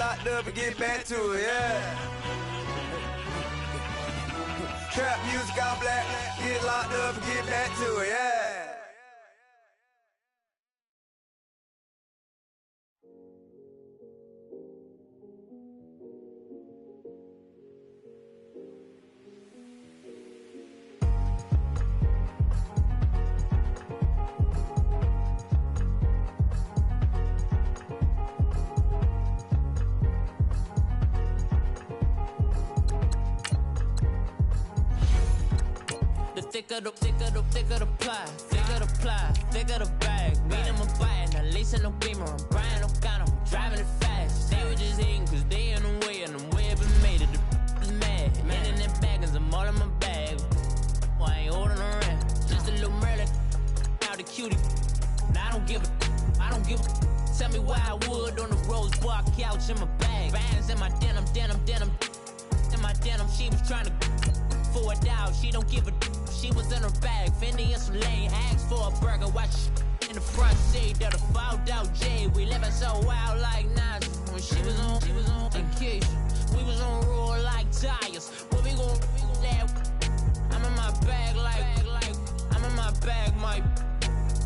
locked up and get back to it, yeah. Trap music all black, get locked up and get back to it, yeah. Thicker the pie, thicker the bag. Meet him a bite, now lacing no beamer. I'm Brian O'Connor, I'm driving it fast. They were just hating cause they in the way, and I'm way up and made it. The is mad. Man in that bag, cause I'm all in my bag. Why I ain't holding around? Just a little Merlin, out the cutie. Now I don't give a. Tell me why I would on the rose bar couch in my bag. Bands in my denim. In my denim, she was trying to for it out. She don't give a. She was in her bag, Fendi and some lane hags for a burger. Watch in the front seat of the fouled out J. We living so wild like Nas. When she was on vacation, we was on roll like tires. What we gon' I'm in my bag like I'm in my bag, my.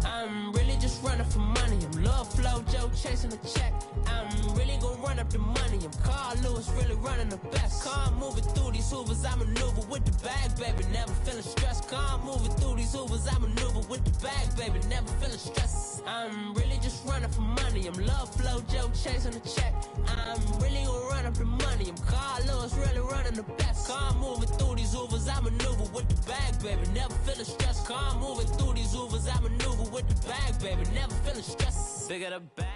I'm really just running for money. I'm Love Flow Joe chasing the check. I'm really gon' run up the money. I'm Carl Lewis, really running the best. Car moving through these hoovers, I maneuver with the bag, baby. Never feeling stressed. Car moving through these hoovers, I maneuver with the bag, baby. Never feeling stressed. I'm really just running for money. I'm Love Flow Joe chasing the check. I'm really gon' run up the money. I'm Carl Lewis, really running the best. Car moving through these hoovers, I maneuver with the bag, baby. Never feeling stressed. Car moving through these hoovers, I maneuver with the bag, baby. Never feeling stressed. Bigger the bag.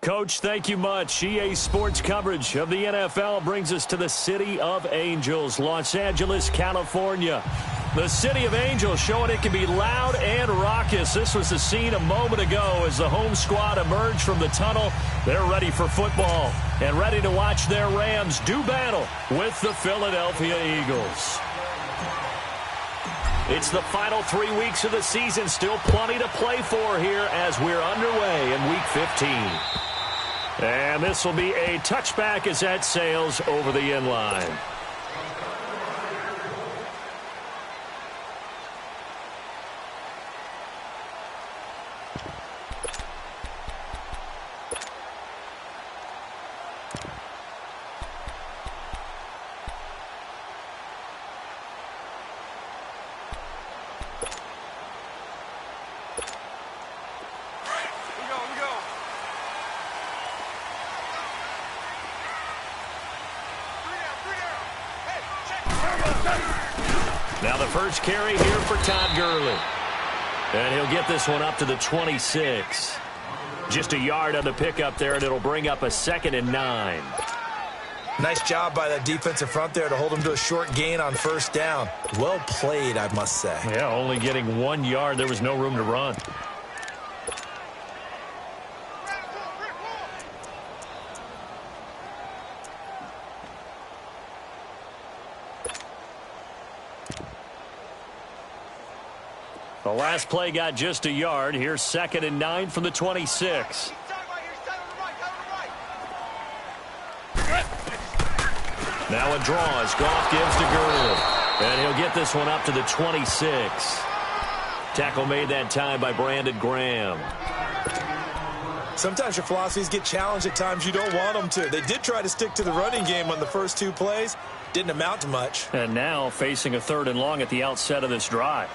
Coach, thank you much. EA Sports coverage of the NFL brings us to the City of Angels, Los Angeles, California. The City of Angels showing it can be loud and raucous. This was the scene a moment ago as the home squad emerged from the tunnel. They're ready for football and ready to watch their Rams do battle with the Philadelphia Eagles. It's the final 3 weeks of the season. Still plenty to play for here as we're underway in Week 15. And this will be a touchback as that sails over the end line. Now the first carry here for Todd Gurley. And he'll get this one up to the 26. Just a yard on the pickup there, and it'll bring up a 2nd and 9. Nice job by that defensive front there to hold him to a short gain on first down. Well played, I must say. Yeah, only getting 1 yard. There was no room to run. The last play got just a yard. Here's 2nd and 9 from the 26. Now a draw as Goff gives to Gurley. And he'll get this one up to the 26. Tackle made that time by Brandon Graham. Sometimes your philosophies get challenged at times you don't want them to. They did try to stick to the running game on the first 2 plays. Didn't amount to much. And now facing a 3rd and long at the outset of this drive.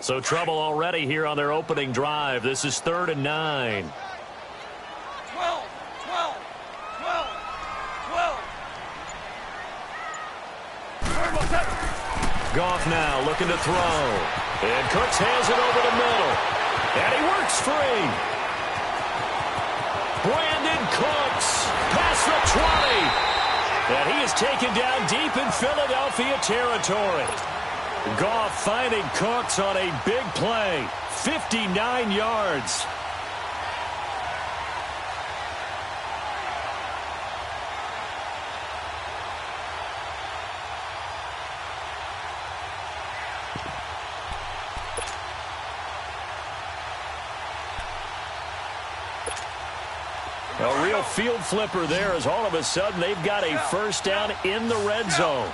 So trouble already here on their opening drive. This is 3rd and 9. 12. Goff now looking to throw. And Cooks hands it over the middle. And he works free. Brandon Cooks past the 20. And he is taken down deep in Philadelphia territory. Goff finding Cooks on a big play. 59 yards. A real field flipper there as all of a sudden they've got a first down in the red zone.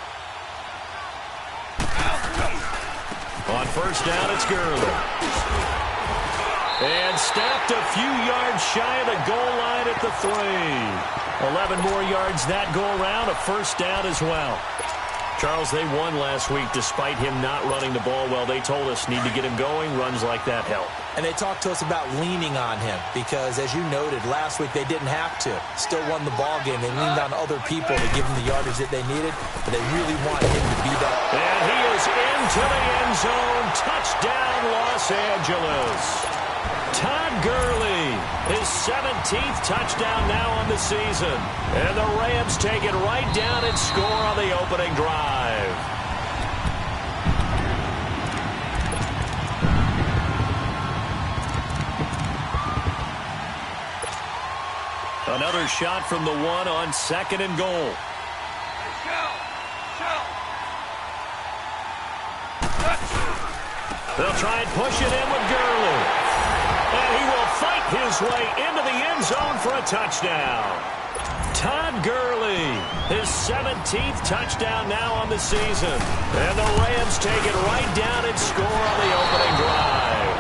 On first down, it's Gurley. And stopped a few yards shy of the goal line at the 3. 11 more yards that go around, a first down as well. Charles, they won last week despite him not running the ball well. They told us need to get him going. Runs like that help. And they talked to us about leaning on him because, as you noted, last week they didn't have to. Still won the ball game. They leaned on other people to give them the yardage that they needed, but they really wanted him to be that. And he is into the end zone. Touchdown, Los Angeles. Todd Gurley, his 17th touchdown now on the season. And the Rams take it right down and score on the opening drive. Another shot from the 1 on 2nd and goal. They'll try and push it in with Gurley. And he will fight his way into the end zone for a touchdown. Todd Gurley, his 17th touchdown now on the season. And the Rams take it right down and score on the opening drive.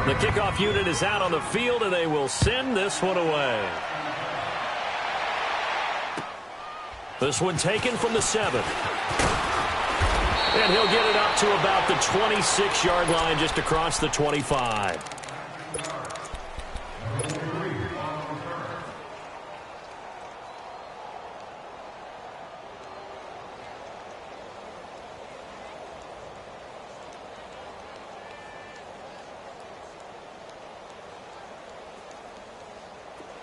The kickoff unit is out on the field, and they will send this one away. This one taken from the 7. And he'll get it up to about the 26-yard line, just across the 25.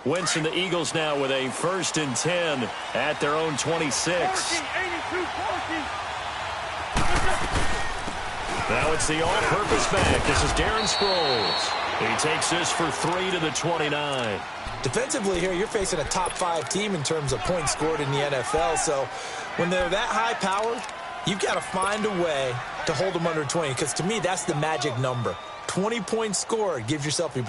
Wentz and the Eagles now with a 1st and 10 at their own 26. Now it's the all-purpose back. This is Darren Sproles. He takes this for 3 to the 29. Defensively here, you're facing a top-5 team in terms of points scored in the NFL. So when they're that high-powered, you've got to find a way to hold them under 20. Because to me, that's the magic number. 20 points scored, you give yourself your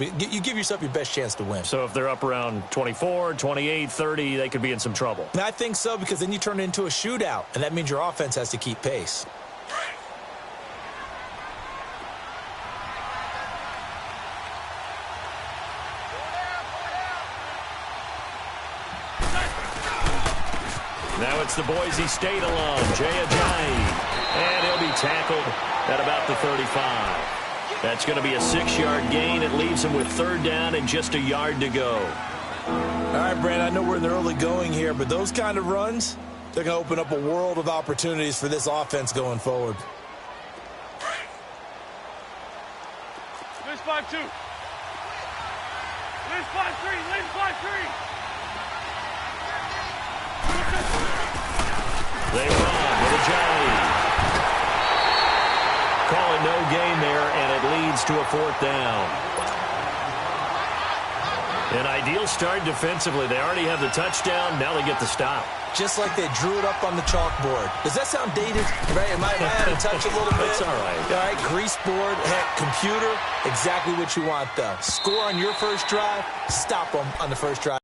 best chance to win. So if they're up around 24, 28, 30, they could be in some trouble. And I think so, because then you turn it into a shootout, and that means your offense has to keep pace. Now it's the Boise State alum, Jay Ajayi. And he'll be tackled at about the 35. That's going to be a 6-yard gain. It leaves him with 3rd down and just a yard to go. All right, Brand, I know we're in the early going here, but those kind of runs, they're going to open up a world of opportunities for this offense going forward. Lynch 5-2. Lynch 5-3. Lynch 5-3. They run with Ajayi. Calling no gain there, and it leads to a 4th down. An ideal start defensively. They already have the touchdown. Now they get the stop. Just like they drew it up on the chalkboard. Does that sound dated? Right? Am I out of touch a little bit? That's all right. All right, grease board, heck, computer, exactly what you want, though. Score on your first drive, stop them on the first drive.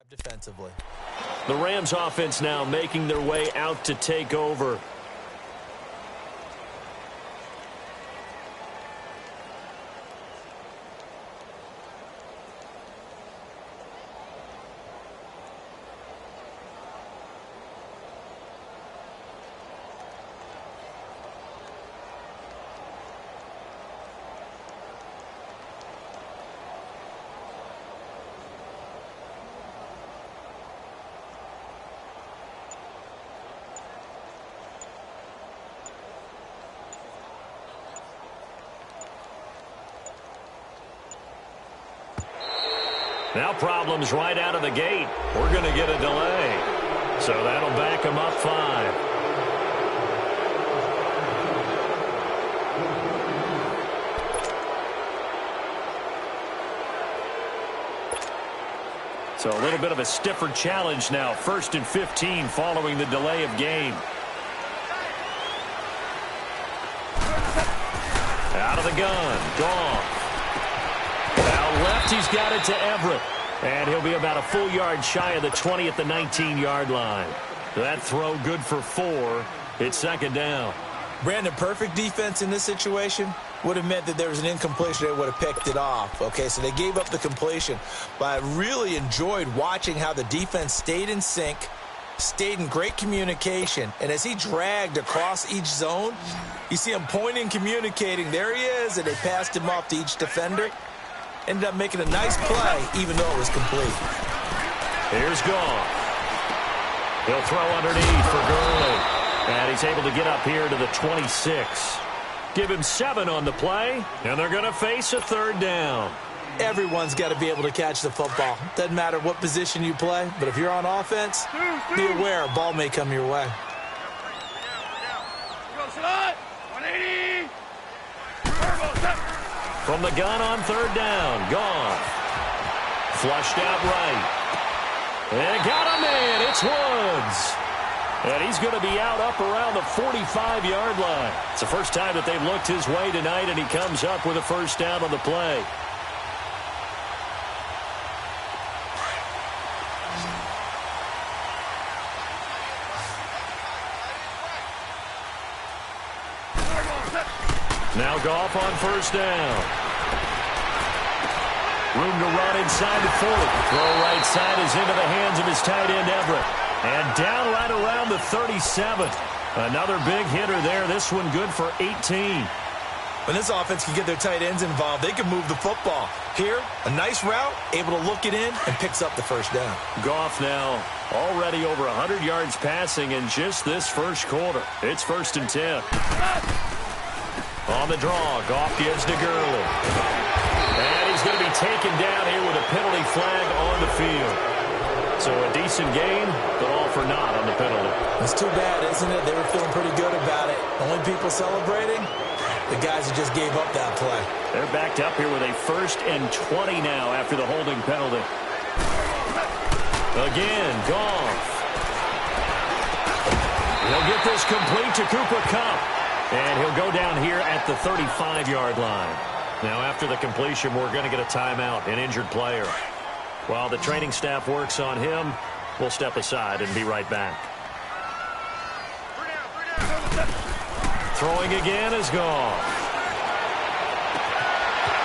Defensively. The Rams offense now making their way out to take over. Now problems right out of the gate. We're going to get a delay. So that'll back them up 5. So a little bit of a stiffer challenge now. 1st and 15 following the delay of game. Out of the gun. Goff. Now left, he's got it to Everett. And he'll be about a full yard shy of the 20 at the 19-yard line. That throw good for 4. It's 2nd down. Brandon, perfect defense in this situation would have meant that there was an incompletion. They would have picked it off. Okay, so they gave up the completion. But I really enjoyed watching how the defense stayed in sync, stayed in great communication. And as he dragged across each zone, you see him pointing, communicating. There he is, and they passed him off to each defender. Ended up making a nice play, even though it was complete. Here's Goff. He'll throw underneath for Gurley. And he's able to get up here to the 26. Give him 7 on the play, and they're going to face a 3rd down. Everyone's got to be able to catch the football. Doesn't matter what position you play, but if you're on offense, be aware a ball may come your way. Go slot. 180. From the gun on 3rd down, Goff. Flushed out right. And got a man. It's Woods. And he's going to be out up around the 45-yard line. It's the first time that they've looked his way tonight, and he comes up with a 1st down on the play. Now Goff on 1st down. Room to run inside the 40. Throw right side is into the hands of his tight end, Everett. And down right around the 37. Another big hitter there. This one good for 18. When this offense can get their tight ends involved, they can move the football. Here, a nice route, able to look it in, and picks up the 1st down. Goff now already over 100 yards passing in just this 1st quarter. It's 1st and 10. On the draw, Goff gives to Gurley. And he's going to be taken down here with a penalty flag on the field. So a decent game, but all for naught on the penalty. It's too bad, isn't it? They were feeling pretty good about it. Only people celebrating, the guys who just gave up that play. They're backed up here with a 1st and 20 now after the holding penalty. Again, Goff. He'll get this complete to Cooper Kupp. And he'll go down here at the 35-yard line. Now, after the completion, we're going to get a timeout, an injured player. While the training staff works on him, we'll step aside and be right back. Throwing again is Goff.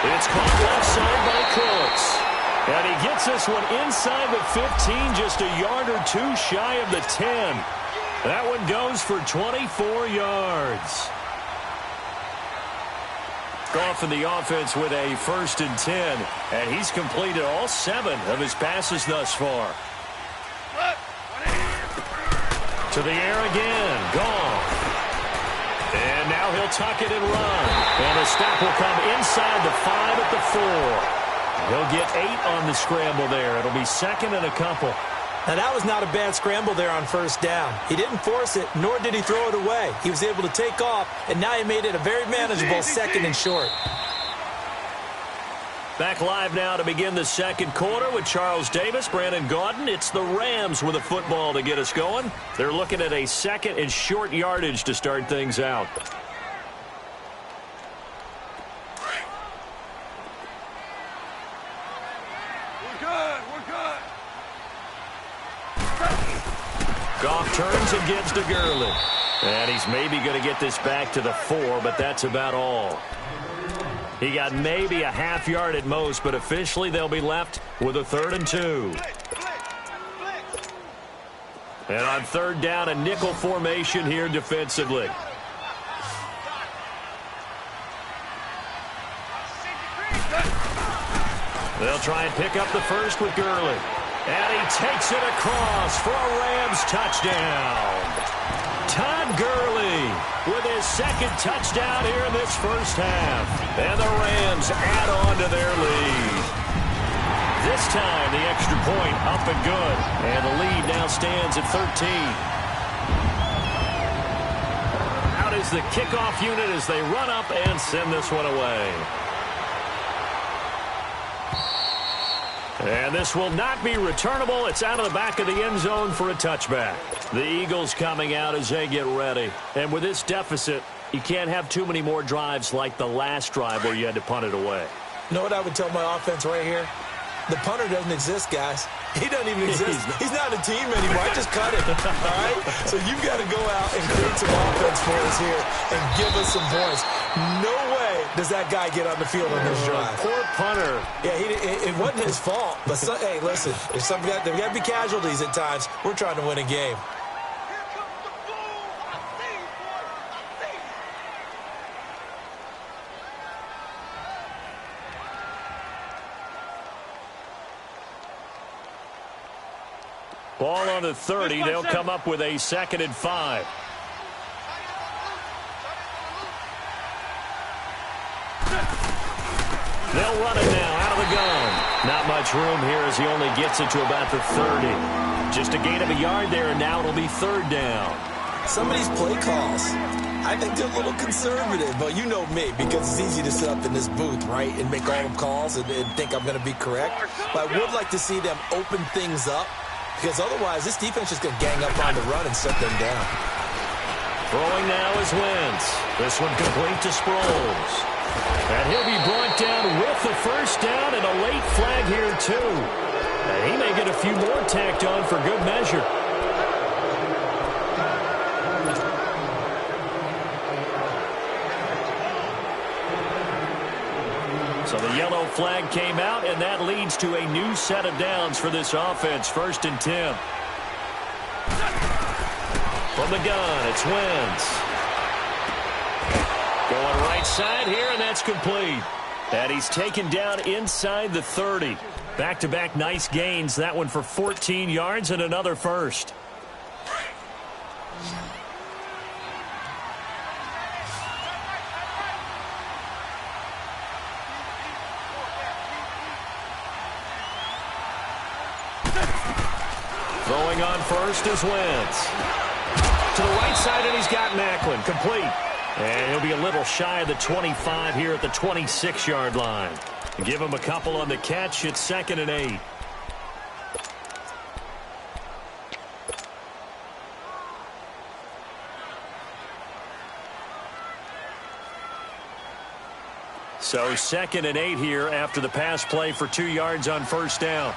It's caught left side by Cooks. And he gets this one inside the 15, just a yard or 2 shy of the 10. That one goes for 24 yards. Goff in the offense with a 1st and 10, and he's completed all 7 of his passes thus far. To the air again, Goff. And now he'll tuck it and run. And the stop will come inside the 5 at the 4. He'll get 8 on the scramble there. It'll be 2nd and a couple. Now, that was not a bad scramble there on 1st down. He didn't force it, nor did he throw it away. He was able to take off, and now he made it a very manageable 2nd and short. Back live now to begin the 2nd quarter with Charles Davis, Brandon Gaudin. It's the Rams with a football to get us going. They're looking at a 2nd and short yardage to start things out. Goff turns and gives to Gurley. And he's maybe going to get this back to the 4, but that's about all. He got maybe a half yard at most, but officially they'll be left with a 3rd and 2. And on 3rd down, a nickel formation here defensively. They'll try and pick up the 1st with Gurley. And he takes it across for a Rams touchdown. Todd Gurley with his 2nd touchdown here in this 1st half. And the Rams add on to their lead. This this time, the extra point up and good. And the lead now stands at 13. Out is the kickoff unit as they run up and send this one away. And this will not be returnable. It's out of the back of the end zone for a touchback. The Eagles coming out as they get ready. And with this deficit, you can't have too many more drives like the last drive where you had to punt it away. You know what I would tell my offense right here? The punter doesn't exist, guys. He doesn't even exist. He's not a team anymore. I just cut it, all right? So you've got to go out and create some offense for us here and give us some points. No way does that guy get on the field on this drive. Poor punter. Yeah, it wasn't his fault. But, hey, listen, there's got to be casualties at times. We're trying to win a game. Ball on the 30. They'll come up with a 2nd and 5. They'll run it now out of the gun. Not much room here as he only gets it to about the 30. Just a gain of a yard there, and now it'll be 3rd down. Some of these play calls, I think they're a little conservative, but you know me, because it's easy to sit up in this booth, right, and make all the calls and think I'm going to be correct. But I would like to see them open things up, because otherwise this defense is going to gang up on the run and set them down. Throwing now is Wentz. This one complete to Sproles. And he'll be brought down with the first down and a late flag here too. And he may get a few more tacked on for good measure. So the yellow flag came out, and that leads to a new set of downs for this offense. 1st and 10. From the gun, it's Wentz. Going right side here, and that's complete. And he's taken down inside the 30. Back-to-back nice gains. That one for 14 yards and another first. Throwing on first is Wentz. To the right side, and he's got Macklin. Complete. And he'll be a little shy of the 25 here at the 26-yard line. Give him a couple on the catch. It's 2nd and 8. So 2nd and 8 here after the pass play for 2 yards on first down.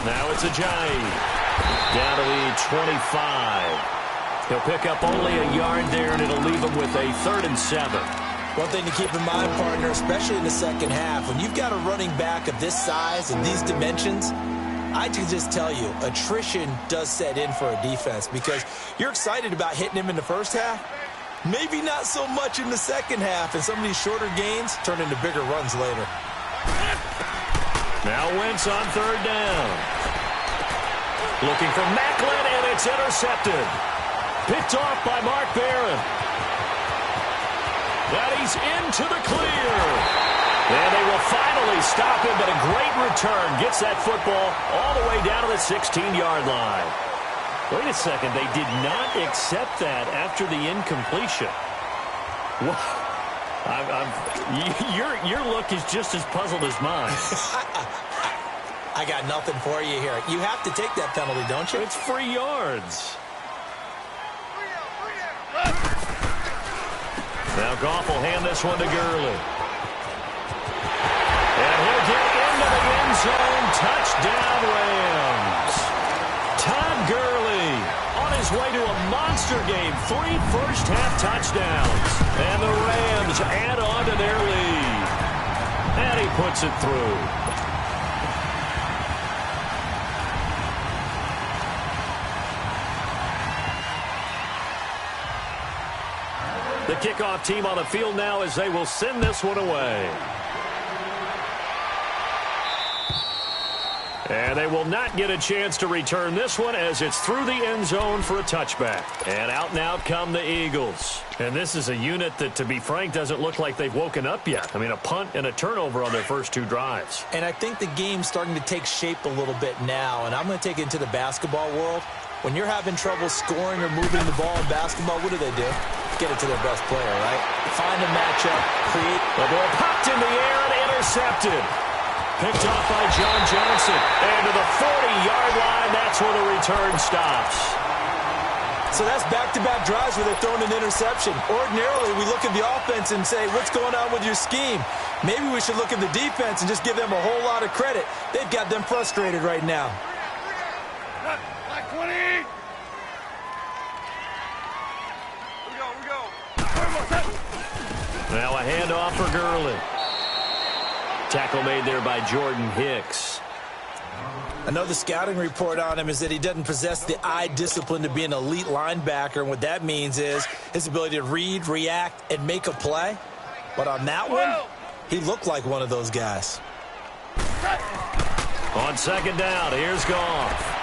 Now it's Ajayi. Down to the 25. He'll pick up only a yard there, and it'll leave him with a 3rd and 7. One thing to keep in mind, partner, especially in the second half, when you've got a running back of this size and these dimensions, I can just tell you, attrition does set in for a defense because you're excited about hitting him in the first half. Maybe not so much in the second half, and some of these shorter gains turn into bigger runs later. Now Wentz on 3rd down. Looking for Macklin, and it's intercepted. Picked off by Mark Barron. That he's into the clear. And they will finally stop him, but a great return. Gets that football all the way down to the 16-yard line. Wait a second. They did not accept that after the incompletion. Your look is just as puzzled as mine. I got nothing for you here. You have to take that penalty, don't you? It's 3 yards. Now Goff will hand this one to Gurley. And he'll get into the end zone. Touchdown, Rams. Todd Gurley on his way to a monster game. 3 first-half touchdowns. And the Rams add on to their lead. And he puts it through. The kickoff team on the field now as they will send this one away. And they will not get a chance to return this one as it's through the end zone for a touchback. And out come the Eagles. And this is a unit that, to be frank, doesn't look like they've woken up yet. I mean, a punt and a turnover on their first 2 drives. And I think the game's starting to take shape a little bit now. And I'm going to take it into the basketball world. When you're having trouble scoring or moving the ball in basketball, what do? Get it to their best player, right? Find a matchup, create. The ball popped in the air and intercepted. Picked off by John Johnson. And to the 40-yard line, that's where the return stops. So that's back-to-back drives where they're throwing an interception. Ordinarily, we look at the offense and say, what's going on with your scheme? Maybe we should look at the defense and just give them a whole lot of credit. They've got them frustrated right now. Like 20. Here we go. Now a handoff for Gurley. Tackle made there by Jordan Hicks. Another scouting report on him is that he doesn't possess the eye discipline to be an elite linebacker. And what that means is his ability to read, react, and make a play. But on that one, he looked like one of those guys. On second down, here's Goff.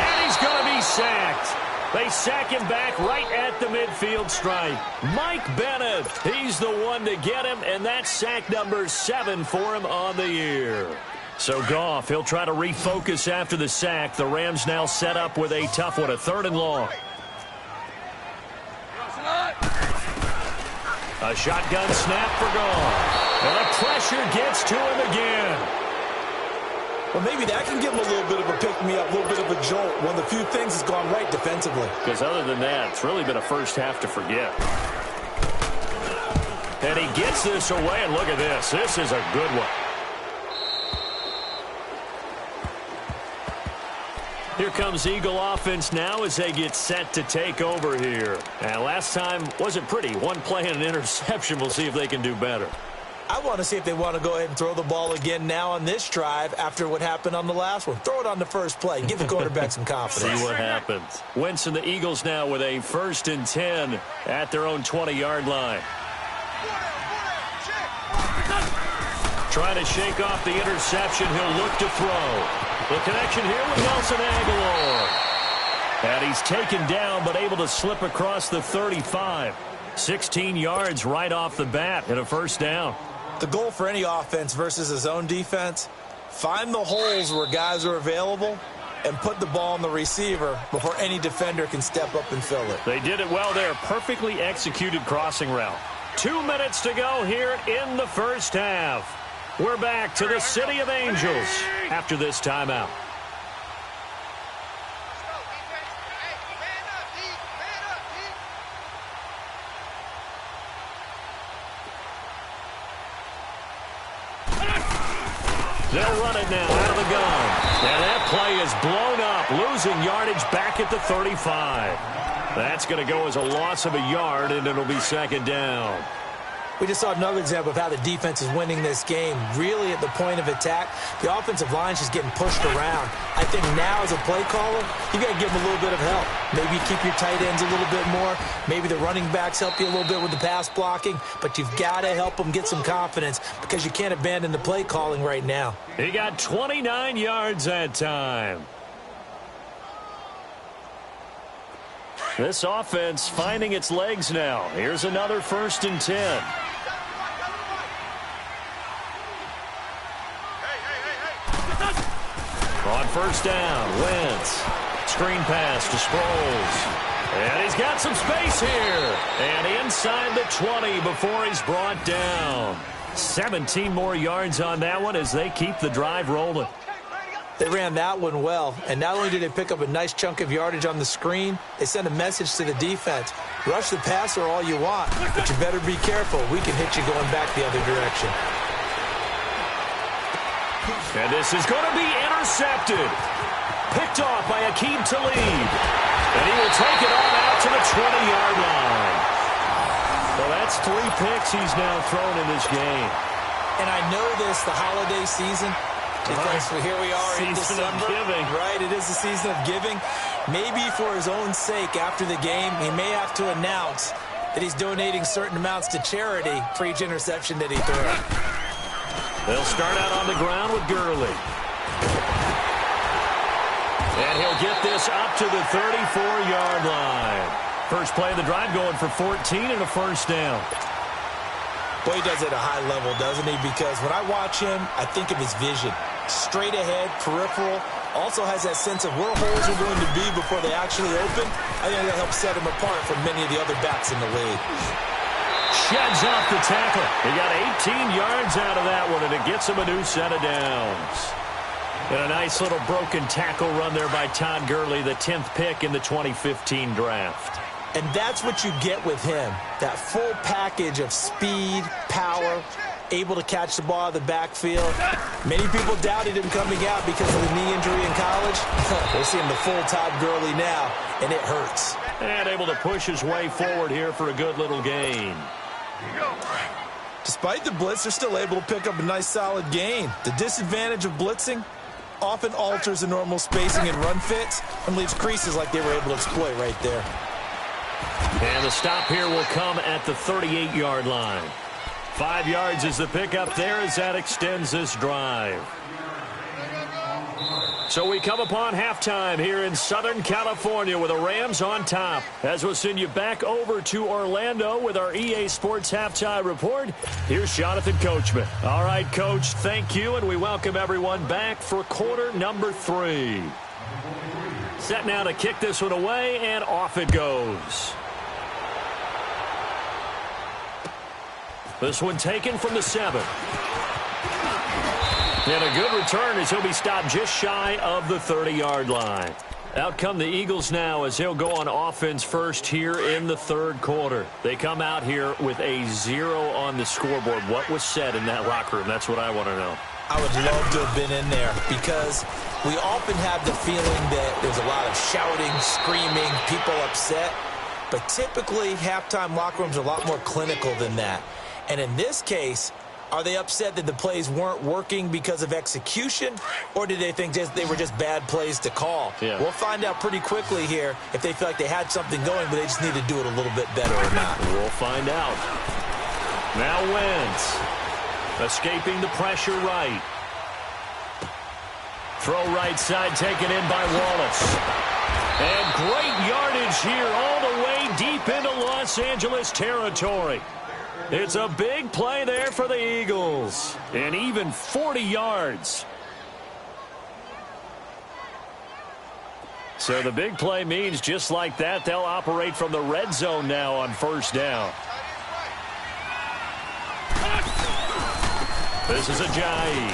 And he's going to be sacked. They sack him back right at the midfield stripe. Mike Bennett, he's the one to get him, and that's sack number 7 for him on the year. So Goff, he'll try to refocus after the sack. The Rams now set up with a tough one, a 3rd and long. A shotgun snap for Goff. And the pressure gets to him again. Well, maybe that can give him a little bit of a pick-me-up, a little bit of a jolt. One of the few things that's gone right defensively. Because other than that, it's really been a first half to forget. And he gets this away, and look at this. This is a good one. Here comes Eagle offense now as they get set to take over here. And last time wasn't pretty. One play and an interception. We'll see if they can do better. I want to see if they want to go ahead and throw the ball again now on this drive after what happened on the last one. Throw it on the first play. Give the quarterback some confidence. See what happens. Wentz and the Eagles now with a 1st and 10 at their own 20-yard line. Trying to shake off the interception. He'll look to throw. The connection here with Nelson Aguilar. And he's taken down but able to slip across the 35. 16 yards right off the bat and a 1st down. The goal for any offense versus his own defense, find the holes where guys are available and put the ball on the receiver before any defender can step up and fill it. They did it well there. Perfectly executed crossing route. 2 minutes to go here in the first half. We're back to the City of Angels after this timeout. They'll run it now out of the gun. And that play is blown up, losing yardage back at the 35. That's going to go as a loss of a yard, and it'll be 2nd down. We just saw another example of how the defense is winning this game. Really at the point of attack, the offensive line is just getting pushed around. I think now as a play caller, you got to give them a little bit of help. Maybe keep your tight ends a little bit more. Maybe the running backs help you a little bit with the pass blocking. But you've got to help them get some confidence because you can't abandon the play calling right now. He got 29 yards that time. This offense finding its legs now. Here's another 1st and 10. On 1st down, Wentz. Screen pass to Sproles. And he's got some space here. And inside the 20 before he's brought down. 17 more yards on that one as they keep the drive rolling. They ran that one well, and not only did they pick up a nice chunk of yardage on the screen, they sent a message to the defense. Rush the passer all you want, but you better be careful. We can hit you going back the other direction. And this is going to be intercepted. Picked off by Aqib Talib. And he will take it on out to the 20-yard line. Well, that's 3 picks he's now thrown in this game. And I know this, the holiday season, because here we are in December. Right, it is the season of giving. Maybe for his own sake, after the game, he may have to announce that he's donating certain amounts to charity for each interception that he throws. They'll start out on the ground with Gurley. And he'll get this up to the 34-yard line. First play of the drive going for 14 and a first down. Boy, he does it at a high level, doesn't he? Because when I watch him, I think of his vision. Straight ahead, peripheral. Also has that sense of where holes are going to be before they actually open. I think that helps set him apart from many of the other backs in the league. Sheds off the tackle. He got 18 yards out of that one, and it gets him a new set of downs. And a nice little broken tackle run there by Todd Gurley, the 10th pick in the 2015 draft. And that's what you get with him, that full package of speed, power, able to catch the ball out of the backfield. Many people doubted him coming out because of the knee injury in college. We're seeing the full Todd Gurley now, and it hurts. And able to push his way forward here for a good little gain. Despite the blitz, they're still able to pick up a nice solid gain. The disadvantage of blitzing often alters the normal spacing and run fits and leaves creases like they were able to exploit right there. And the stop here will come at the 38-yard line. 5 yards is the pickup there as that extends this drive. So we come upon halftime here in Southern California with the Rams on top. As we'll send you back over to Orlando with our EA Sports Halftime Report, here's Jonathan Coachman. All right, Coach, thank you, and we welcome everyone back for quarter number 3. Set now to kick this one away, and off it goes. This one taken from the 7. And a good return as he'll be stopped just shy of the 30-yard line. Out come the Eagles now as they'll go on offense first here in the third quarter. They come out here with a 0 on the scoreboard. What was said in that locker room? That's what I want to know. I would love to have been in there because we often have the feeling that there's a lot of shouting, screaming, people upset. But typically, halftime locker rooms are a lot more clinical than that. And in this case, are they upset that the plays weren't working because of execution, or did they think they were just bad plays to call? Yeah. We'll find out pretty quickly here if they feel like they had something going, but they just need to do it a little bit better or not. We'll find out. Now Wentz, escaping the pressure right. Throw right side taken in by Wallace. And great yardage here all the way deep into Los Angeles territory. It's a big play there for the Eagles. And even 40 yards. So the big play means just like that, they'll operate from the red zone now on first down. This is Ajayi.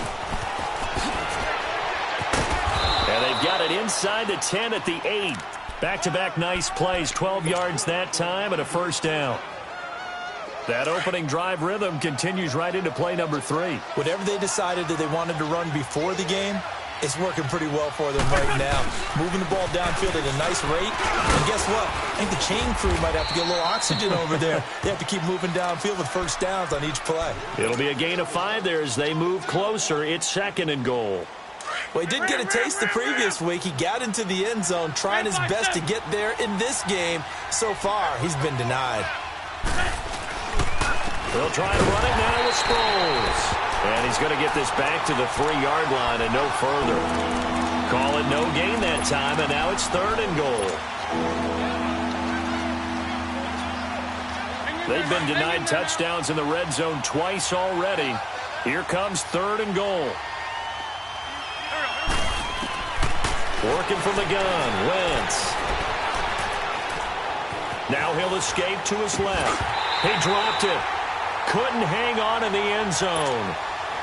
And they've got it inside the 10 at the 8. Back-to-back nice plays, 12 yards that time and a first down. That opening drive rhythm continues right into play number 3. Whatever they decided that they wanted to run before the game, it's working pretty well for them right now. Moving the ball downfield at a nice rate. And guess what? I think the chain crew might have to get a little oxygen over there. They have to keep moving downfield with first downs on each play. It'll be a gain of 5 there as they move closer. It's 2nd and goal. Well, he did get a taste the previous week. He got into the end zone trying his best to get there in this game. So far, he's been denied. They'll try to run it now with Sproles. And he's going to get this back to the 3-yard line and no further. Call it no gain that time, and now it's 3rd and goal. They've been denied touchdowns in the red zone twice already. Here comes 3rd and goal. Working from the gun, Wentz. Now he'll escape to his left. He dropped it. Couldn't hang on in the end zone.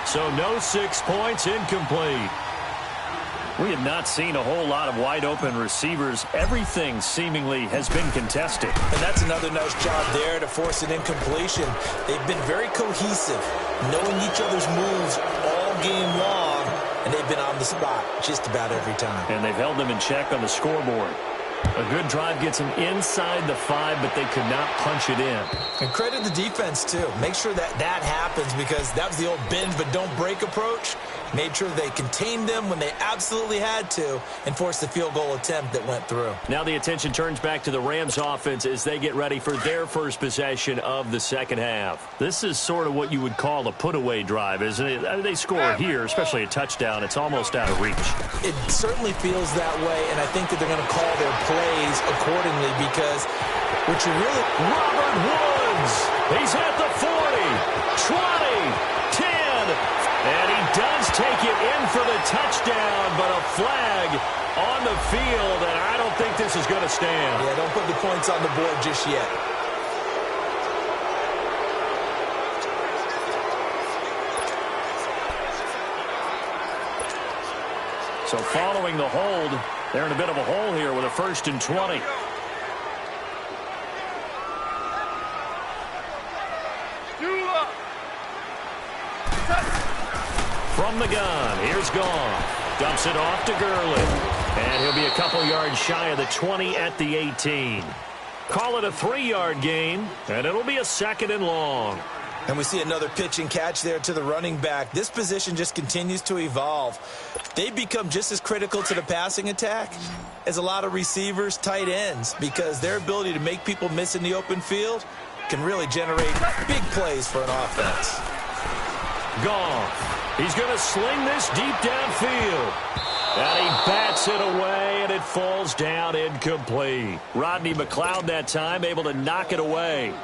So no 6 points, incomplete. We have not seen a whole lot of wide-open receivers. Everything seemingly has been contested. And that's another nice job there to force an incompletion. They've been very cohesive, knowing each other's moves all game long, and they've been on the spot just about every time. And they've held them in check on the scoreboard. A good drive gets them inside the 5, but they could not punch it in. And credit the defense, too. Make sure that happens because that was the old bend but don't break approach. made sure they contained them when they absolutely had to, and forced the field goal attempt that went through. Now the attention turns back to the Rams offense as they get ready for their first possession of the second half. This is sort of what you would call a put-away drive, isn't it? I mean, they score here, especially a touchdown. It's almost out of reach. It certainly feels that way, and I think that they're going to call their plays accordingly because what you really... Robert Woods! He's at the 40, 20, 10, and he does take it in for the touchdown, but a flag on the field, and I don't think this is going to stand. Yeah, don't put the points on the board just yet. So following the hold, they're in a bit of a hole here with a 1st and 20. From the gun, here's Goff. Dumps it off to Gurley. And he'll be a couple yards shy of the 20 at the 18. Call it a 3-yard gain, and it'll be a 2nd and long. And we see another pitch and catch there to the running back. This position just continues to evolve. They become just as critical to the passing attack as a lot of receivers, tight ends, because their ability to make people miss in the open field can really generate big plays for an offense. Goff. He's going to sling this deep downfield. And he bats it away, and it falls down incomplete. Rodney McLeod that time able to knock it away.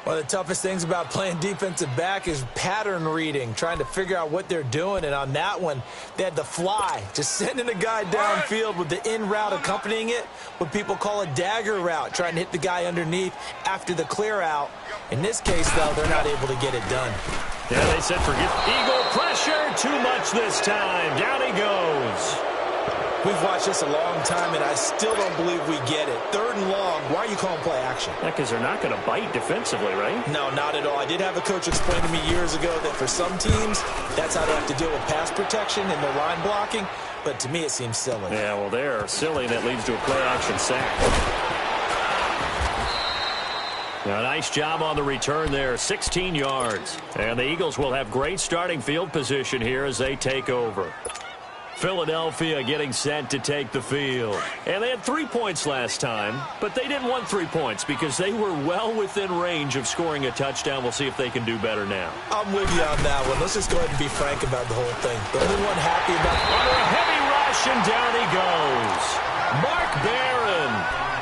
One of the toughest things about playing defensive back is pattern reading, trying to figure out what they're doing. And on that one, they had the fly, just sending a guy downfield with the in route accompanying it, what people call a dagger route, trying to hit the guy underneath after the clear out. In this case, though, they're not able to get it done. Yeah, they said forget Eagle pressure. Too much this time. Down he goes. We've watched this a long time, and I still don't believe we get it. 3rd and long. Why are you calling play action? Yeah, because they're not going to bite defensively, right? No, not at all. I did have a coach explain to me years ago that for some teams, that's how they have to deal with pass protection and their line blocking. But to me, it seems silly. Yeah, well, they're silly, and that leads to a play action sack. Now, nice job on the return there, 16 yards. And the Eagles will have great starting field position here as they take over. Philadelphia getting set to take the field. And they had 3 points last time, but they didn't want 3 points because they were well within range of scoring a touchdown. We'll see if they can do better now. I'm with you on that one. Let's just go ahead and be frank about the whole thing. The only one happy about... Under a heavy rush, and down he goes. Mark Barron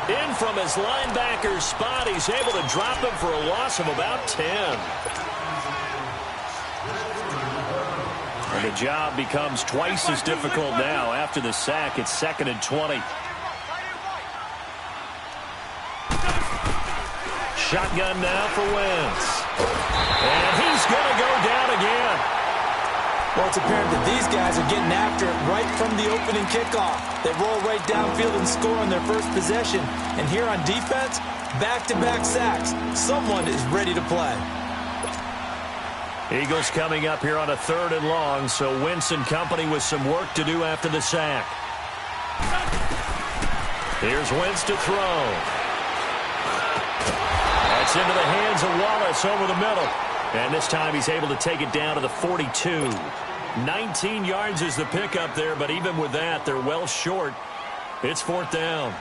in from his linebacker spot. He's able to drop him for a loss of about 10. And the job becomes twice as difficult now. After the sack, it's 2nd and 20. Shotgun now for Wentz. And he's going to go down again. Well, it's apparent that these guys are getting after it right from the opening kickoff. They roll right downfield and score on their first possession. And here on defense, back-to-back sacks. Someone is ready to play. Eagles coming up here on a 3rd and long, so Wentz and company with some work to do after the sack. Here's Wentz to throw. That's into the hands of Wallace over the middle. And this time he's able to take it down to the 42. 19 yards is the pickup there, but even with that, they're well short. It's 4th down.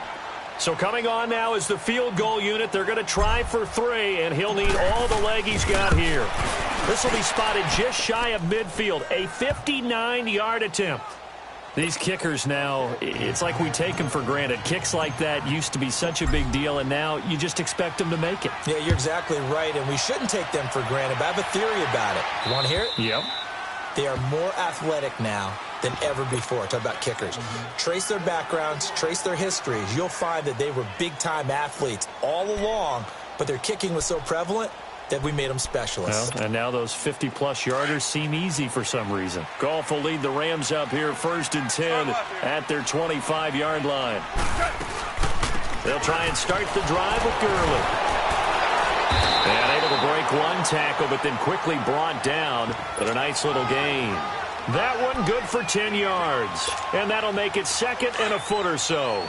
So coming on now is the field goal unit. They're going to try for 3, and he'll need all the leg he's got here. This will be spotted just shy of midfield. A 59-yard attempt. These kickers now, it's like we take them for granted. Kicks like that used to be such a big deal, and now you just expect them to make it. Yeah, you're exactly right, and we shouldn't take them for granted, but I have a theory about it. You want to hear it? Yep. They are more athletic now than ever before. Talk about kickers. Trace their backgrounds, trace their histories. You'll find that they were big-time athletes all along, but their kicking was so prevalent that we made them specialists. Well, and now those 50-plus yarders seem easy for some reason. Goff will lead the Rams up here 1st and 10 at their 25-yard line. They'll try and start the drive with Gurley. And able to break one tackle, but then quickly brought down, but a nice little gain. That one good for 10 yards. And that'll make it 2nd and a foot or so.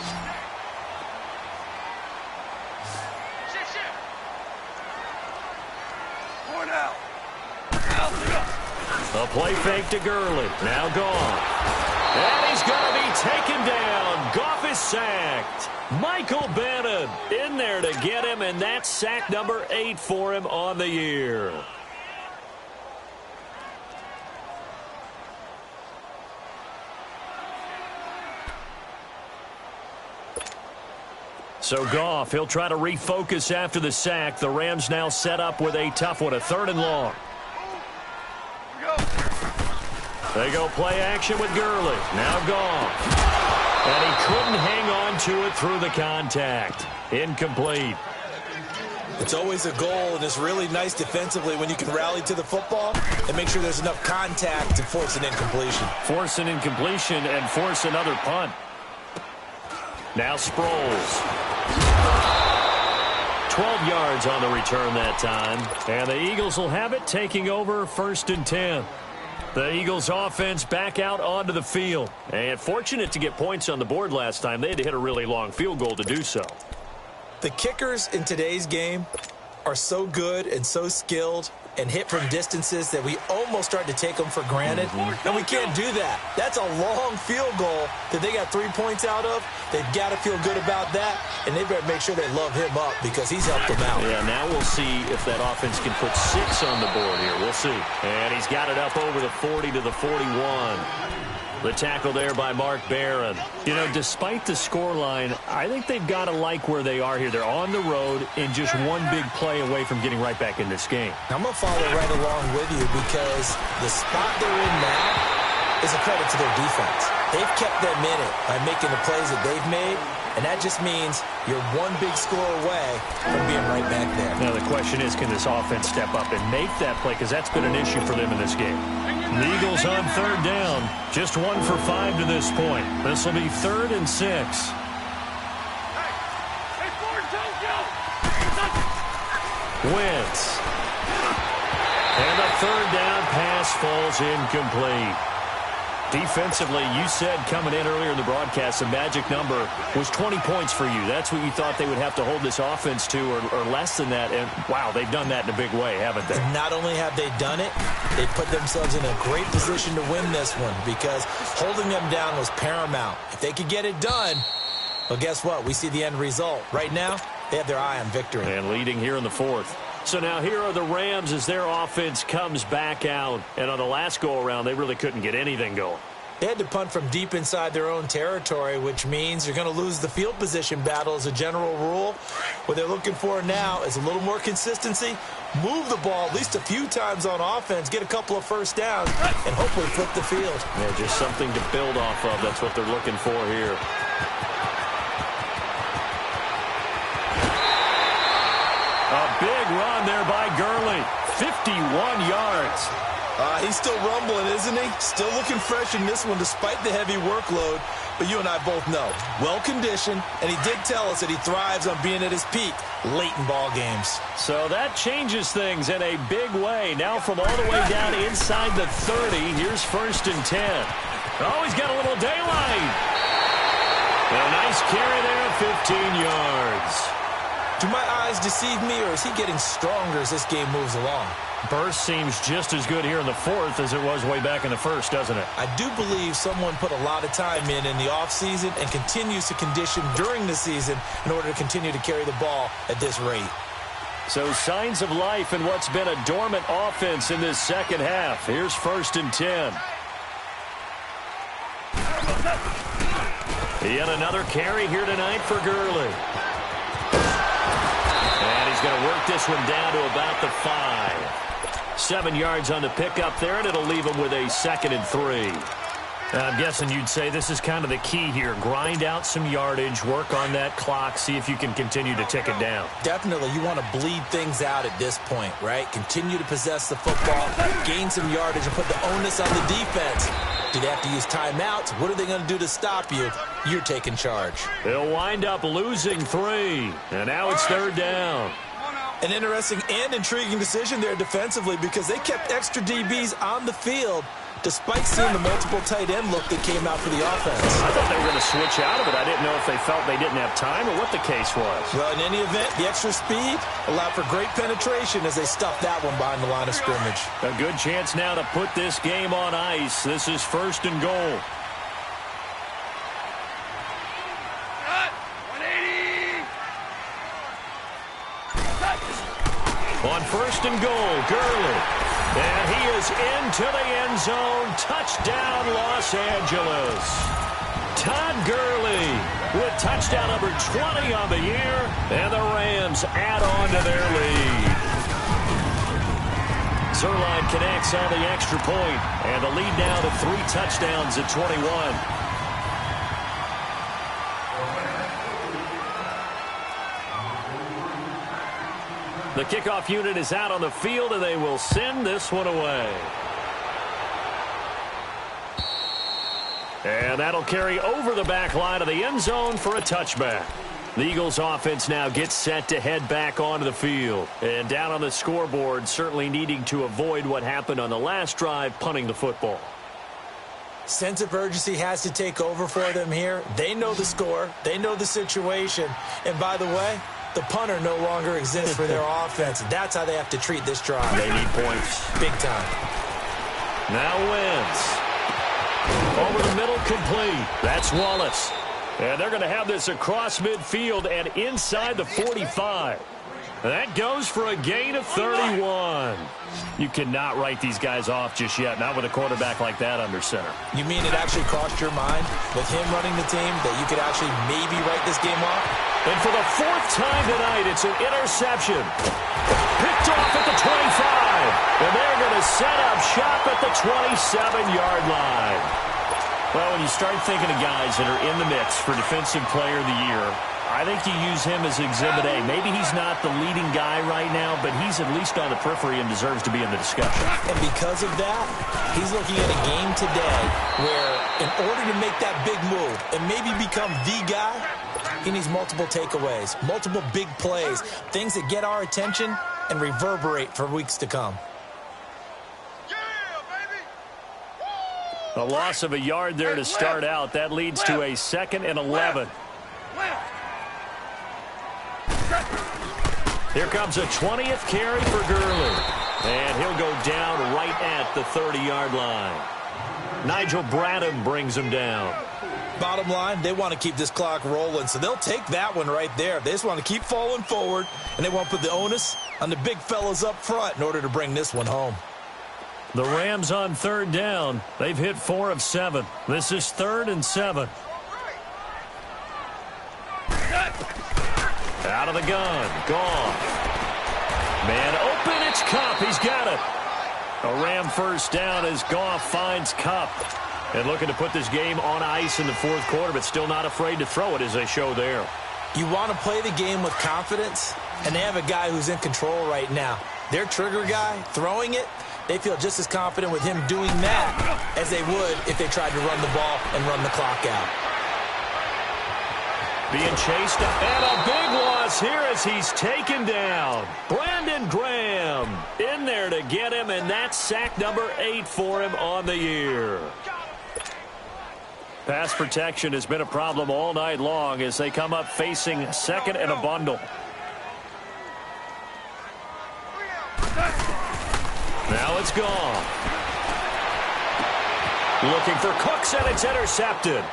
A play fake to Gurley. Now Goff. And he's going to be taken down. Goff is sacked. Michael Bannon in there to get him, and that's sack number 8 for him on the year. So Goff, he'll try to refocus after the sack. The Rams now set up with a tough one, a 3rd and long. They go play action with Gurley. Now Goff. And he couldn't hang on to it through the contact. Incomplete. It's always a goal, and it's really nice defensively when you can rally to the football and make sure there's enough contact to force an incompletion. Force an incompletion and force another punt. Now Sproles. 12 yards on the return that time. And the Eagles will have it, taking over 1st and 10. The Eagles offense back out onto the field. And fortunate to get points on the board last time. They had to hit a really long field goal to do so. The kickers in today's game are so good and so skilled and hit from distances that we almost start to take them for granted. And we can't do that. That's a long field goal that they got 3 points out of. They've got to feel good about that, and they better make sure they love him up because he's helped them out. Yeah, now we'll see if that offense can put 6 on the board here. We'll see. And he's got it up over the 40 to the 41. The tackle there by Mark Barron. You know, despite the scoreline, I think they've got to like where they are here. They're on the road and just one big play away from getting right back in this game. I'm going to follow right along with you because the spot they're in now is a credit to their defense. They've kept them in it by making the plays that they've made, and that just means you're one big score away from being right back there. Now the question is, can this offense step up and make that play? Because that's been an issue for them in this game. The Eagles on 3rd down. Just 1 for 5 to this point. This will be 3rd and 6. Wentz. And the 3rd down pass falls incomplete. Defensively, you said coming in earlier in the broadcast, the magic number was 20 points for you. That's what you thought they would have to hold this offense to, or less than that. And, wow, they've done that in a big way, haven't they? Not only have they done it, they put themselves in a great position to win this one because holding them down was paramount. If they could get it done, well, guess what? We see the end result. Right now, they have their eye on victory. And leading here in the 4th. So now here are the Rams as their offense comes back out. And on the last go-around, they really couldn't get anything going. They had to punt from deep inside their own territory, which means you're going to lose the field position battle as a general rule. What they're looking for now is a little more consistency, move the ball at least a few times on offense, get a couple of first downs, and hopefully flip the field. Yeah, just something to build off of. That's what they're looking for here. A big run there by Gurley. 51 yards. He's still rumbling, isn't he? Still looking fresh in this one despite the heavy workload. But you and I both know, well-conditioned, and he did tell us that he thrives on being at his peak late in ball games. So that changes things in a big way. Now from all the way down inside the 30, here's 1st and 10. Oh, he's got a little daylight. A nice carry there, 15 yards. Do my eyes deceive me, or is he getting stronger as this game moves along? Burst seems just as good here in the 4th as it was way back in the 1st, doesn't it? I do believe someone put a lot of time in the offseason and continues to condition during the season in order to continue to carry the ball at this rate. So signs of life in what's been a dormant offense in this second half. Here's 1st and 10. Yet another carry here tonight for Gurley. And he's going to work this one down to about the 5. 7 yards on the pickup there, and it'll leave him with a 2nd and 3. I'm guessing you'd say this is kind of the key here. Grind out some yardage, work on that clock, see if you can continue to tick it down. Definitely. You want to bleed things out at this point, right? Continue to possess the football, gain some yardage, and put the onus on the defense. Do they have to use timeouts? What are they going to do to stop you? You're taking charge. They'll wind up losing 3, and now it's 3rd down. An interesting and intriguing decision there defensively because they kept extra DBs on the field despite seeing the multiple tight end look that came out for the offense. I thought they were going to switch out of it. I didn't know if they felt they didn't have time or what the case was. Well, in any event, the extra speed allowed for great penetration as they stuffed that one behind the line of scrimmage. A good chance now to put this game on ice. This is 1st and goal. Cut! 180! On 1st and goal, Gurley. And he is into the end zone. Touchdown, Los Angeles. Todd Gurley with touchdown number 20 on the year. And the Rams add on to their lead. Zerline connects on the extra point. And the lead now to 3 touchdowns at 21. The kickoff unit is out on the field, and they will send this one away. And that'll carry over the back line of the end zone for a touchback. The Eagles offense now gets set to head back onto the field. And down on the scoreboard, certainly needing to avoid what happened on the last drive, punting the football. Sense of urgency has to take over for them here. They know the score. They know the situation. And by the way, the punter no longer exists for their offense. That's how they have to treat this drive. They need points. Big time. Now Wentz. Over the middle, complete. That's Wallace. And they're going to have this across midfield and inside the 45. That goes for a gain of 31. You cannot write these guys off just yet, not with a quarterback like that under center. You mean it actually crossed your mind with him running the team that you could actually maybe write this game off? And for the 4th time tonight, it's an interception. Picked off at the 25. And they're going to set up shop at the 27-yard line. Well, when you start thinking of guys that are in the mix for Defensive Player of the Year, I think you use him as Exhibit A. Maybe he's not the leading guy right now, but he's at least on the periphery and deserves to be in the discussion. And because of that, he's looking at a game today where in order to make that big move and maybe become the guy, he needs multiple takeaways, multiple big plays, things that get our attention and reverberate for weeks to come. A loss of a yard there to start out. That leads to a 2nd and 11. Here comes a 20th carry for Gurley. And he'll go down right at the 30-yard line. Nigel Bradham brings him down. Bottom line, they want to keep this clock rolling, so they'll take that one right there. They just want to keep falling forward, and they want to put the onus on the big fellas up front in order to bring this one home. The Rams on 3rd down. They've hit 4 of 7. This is 3rd and 7. Out of the gun. Goff. Man open. It's Kupp. He's got it. A Ram 1st down as Goff finds Kupp. And looking to put this game on ice in the 4th quarter, but still not afraid to throw it as they show there. You want to play the game with confidence, and they have a guy who's in control right now. Their trigger guy, throwing it, they feel just as confident with him doing that as they would if they tried to run the ball and run the clock out. Being chased up, and a big loss here as he's taken down. Brandon Graham in there to get him, and that's sack number 8 for him on the year. Pass protection has been a problem all night long as they come up facing 2nd and a bundle. Now it's gone. Looking for Cooks, and it's intercepted.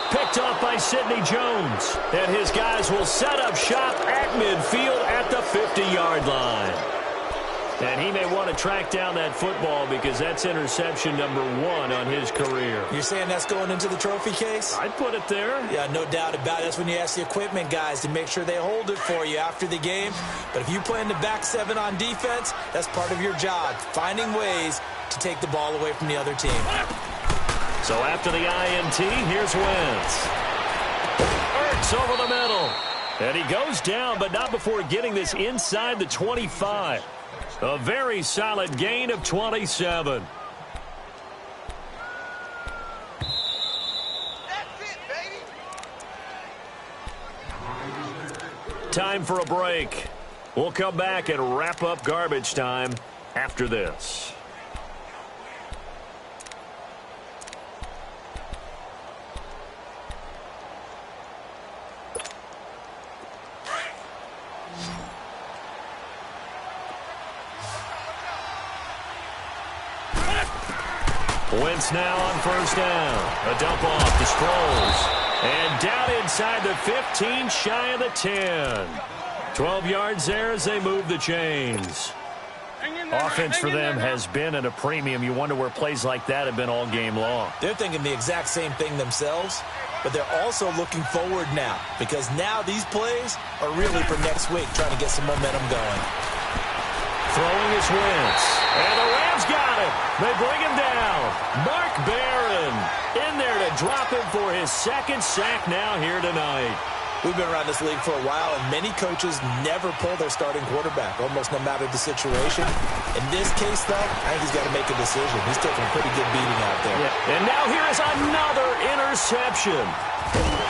Picked off by Sidney Jones. And his guys will set up shop at midfield at the 50-yard line. And he may want to track down that football because that's interception number 1 on his career. You're saying that's going into the trophy case? I'd put it there. Yeah, no doubt about it. That's when you ask the equipment guys to make sure they hold it for you after the game. But if you play in the back 7 on defense, that's part of your job, finding ways to take the ball away from the other team. So after the INT, here's Wentz. Ertz over the middle. And he goes down, but not before getting this inside the 25. A very solid gain of 27. That's it, baby. Time for a break. We'll come back and wrap up garbage time after this. Wentz now on first down. A dump off to Sproles. And down inside the 15, shy of the 10. 12 yards there as they move the chains. Offense for them has been at a premium. You wonder where plays like that have been all game long. They're thinking the exact same thing themselves, but they're also looking forward now because now these plays are really for next week, trying to get some momentum going. Throwing is Wentz. And the Rams got him. They bring him down. Mark Barron in there to drop him for his second sack now here tonight. We've been around this league for a while, and many coaches never pull their starting quarterback, almost no matter the situation. In this case, though, I think he's got to make a decision. He's taking a pretty good beating out there. Yeah. And now here is another interception.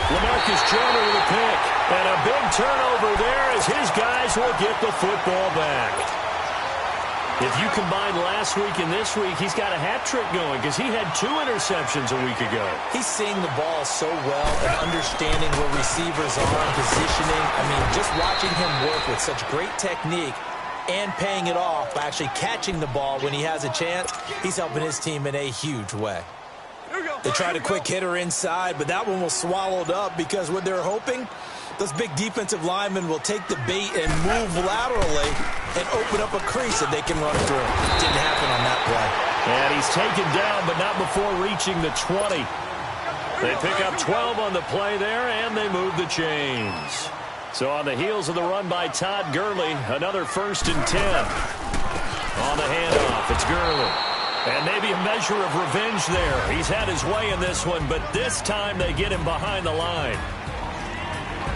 LaMarcus Joyner with a pick. And a big turnover there as his guys will get the football back. If you combine last week and this week, he's got a hat trick going because he had 2 interceptions a week ago. He's seeing the ball so well and understanding where receivers are and positioning. I mean, just watching him work with such great technique and paying it off by actually catching the ball when he has a chance, he's helping his team in a huge way. They tried a quick hitter inside, but that one was swallowed up because what they're hoping, those big defensive linemen will take the bait and move laterally and open up a crease that they can run through. Didn't happen on that play. And he's taken down, but not before reaching the 20. They pick up 12 on the play there, and they move the chains. So on the heels of the run by Todd Gurley, another 1st and 10. On the handoff, it's Gurley. And maybe a measure of revenge there. He's had his way in this one, but this time they get him behind the line.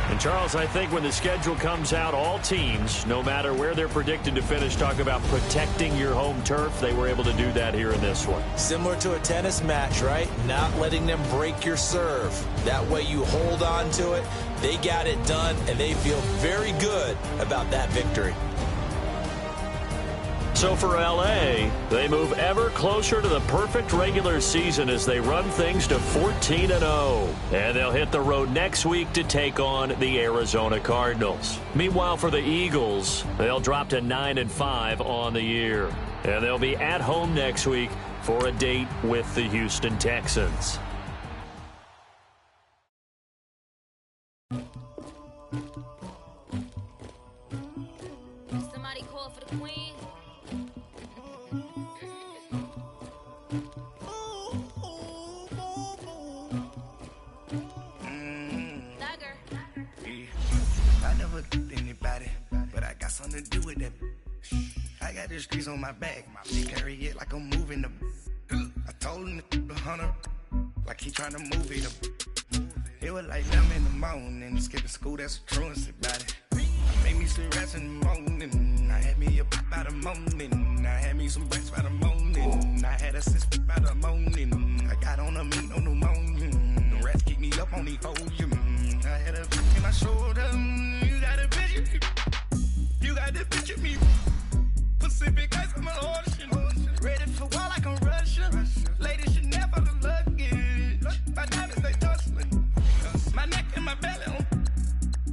And, Charles, I think when the schedule comes out, all teams, no matter where they're predicted to finish, talk about protecting your home turf. They were able to do that here in this one. Similar to a tennis match, right? Not letting them break your serve. That way you hold on to it. They got it done, and they feel very good about that victory. So for L.A., they move ever closer to the perfect regular season as they run things to 14-0. And they'll hit the road next week to take on the Arizona Cardinals. Meanwhile, for the Eagles, they'll drop to 9-5 on the year. And they'll be at home next week for a date with the Houston Texans. Somebody call for the queen. Something to do with that. I got the streets on my back. My feet carry it like I'm moving the. I told him to 100 like he trying to move it up. It was like 11 in the morning. Skipping school, that's a truancy about it. I made me some rats in the morning. I had me up by the morning. I had me some breaks by the morning. I had a sis by the morning. I got on a meat on the morning. The rats keep me up on the whole. I had a in my shoulder. You got a bitch. You got the picture me. Pacific ice on my ocean. Ready for war like I'm Russian. Ladies should never the luggage. My diamonds they tussling. My neck and my belly on.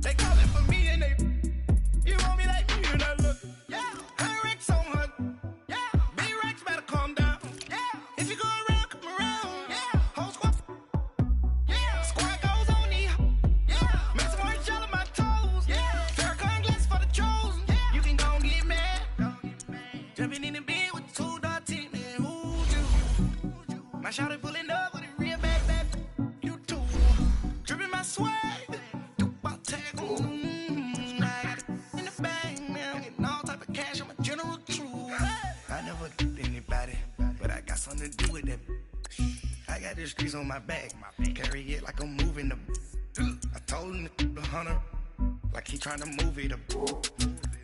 They calling for me and they. You want me like me and I look. Yeah. Her Rex on her. Yeah. Big Rex better calm down. Yeah. If you go around, come around. Yeah. Whole squad. Yeah. Squad goes on me. Yeah. Make some more gel on my toes. Yeah. Farrakhan glass for the trolls. You can go and get mad. Jumping in the bed with 2 dark teeth, man. Who you? My shawty pulling up with a real bad. You too. Dripping my swag. Dubai tag. I got it in the bag, man. Getting all type of cash. I'm a general true. I never did anybody, but I got something to do with that. I got the streets on my back. My feet carry it like I'm moving the. I told him to 100 like he trying to move it up.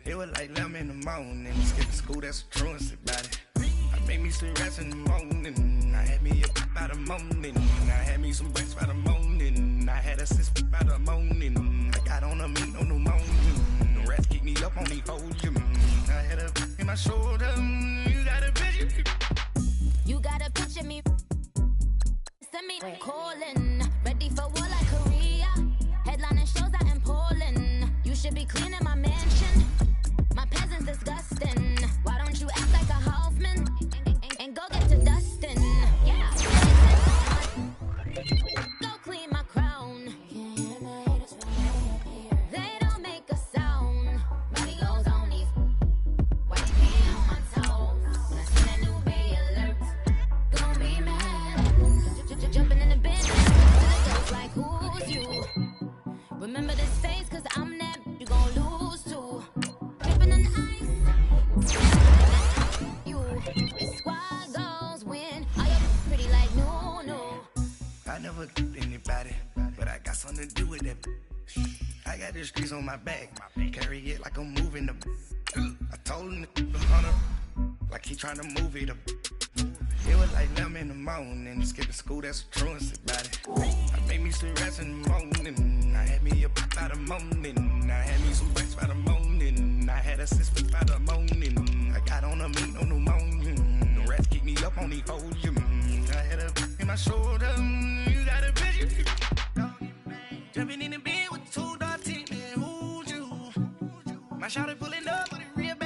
It was like 11 in the morning. Skipping school, that's a truancy about it. I made me some rats in the morning. I had me up by the morning. I had me some breaks by the morning. I had a sis by the morning. I got on a meat on the morning. The rats keep me up on the whole. my shoulder. You got a picture. You gotta picture me. Send me calling. Ready for war like Korea. Headlining shows out in Poland. You should be cleaning my mansion. My peasants disgusting. Why don't you act like a Hoffman and go get to Dustin? Yeah. Go clean my crown. They don't make a sound. Money goes on these. Why you be on my toes? When I see that new Bay alert, gonna be mad. Jumping in the bed, goes like who's you? Remember this phase, cause I'm that you gon' lose too. Dripping in ice. You, the squad goes win. Are you pretty like no? I never anybody, but I got something to do with that. I got the streets on my back, carry it like I'm moving the. I told him the hunter, like he trying to move it up. It was like 11 in the morning, skipping school, that's a truancy about it. I made me some rest in the morning, I had me a by the morning, I had me some rest by the morning, I had a sister by the morning, I got on a meat on the morning, the rats keep me up on the podium, I had a in my shoulder, you got a picture. Jumping in the bed with 2 dark teeth, man, who's you? My shawty pulling up with a real bad.